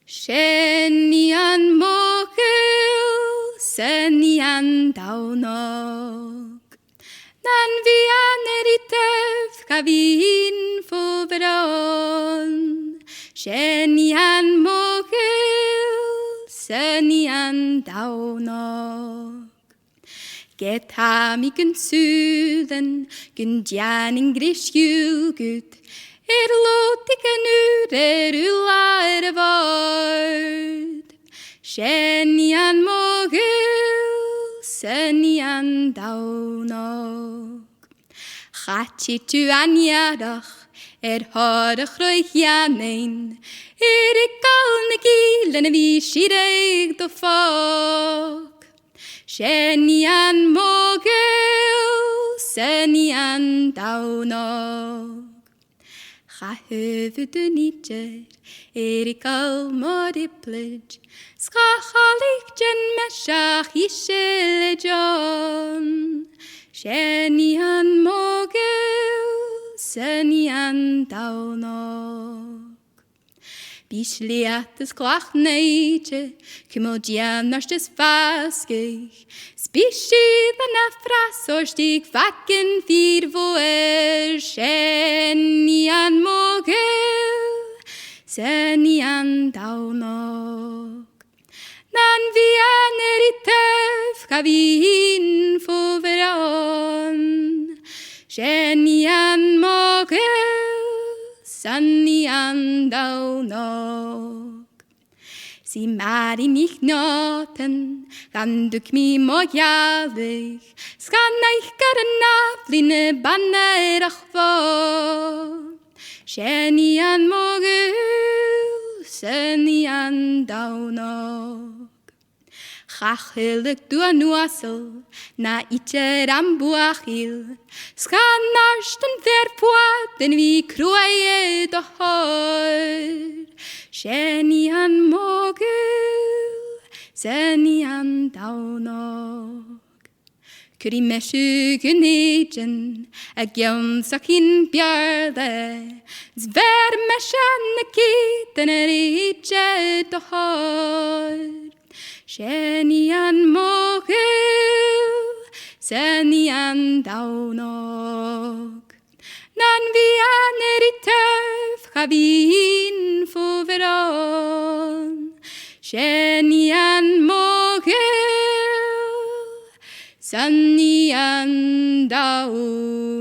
Shenian mogul, senian daunog. Nan vi aneritev kavin foveron. Shenian mogul, senian daunog. Get ham I gun sulen, gun janin grisjulgut. Lot ik en ulla vard. Shenian mogul, senian daunog. Gatje tu anjadach, harach roich janein. Ik kalne gielen wie shireig do fok. Shenian mogul, senian daunog. Ga höfu du nitjer, al moriplej. Ska chalik jen meshach yishele John. Shenian mogul, senian daunog. Bishliates glach neitje, kumodian narstes vaskig. Spishi den afras orstig vakken fyr voer. Shenian mogul, senian daunog. Nan vi aneritev kavin foveron. Shenian mogul, senian daunog. Si mari nicht noten, gan duk mi mojalig. Skan eich garnafline bannerach vo. Shenian mogul, senian daunog. Chachelig du anuasel, na itcher am buachil. Skan arsten verpoaten vi kroeie do hor. Shenian mogul, senian daunog. Kuri meshu gunejen, agyon sakin bjarde. Zver meshan kiten itche do hor. Shenian mogul, senian daunog. Nan vi aneritev chavin foveron. Shenian mogul, senian daunog.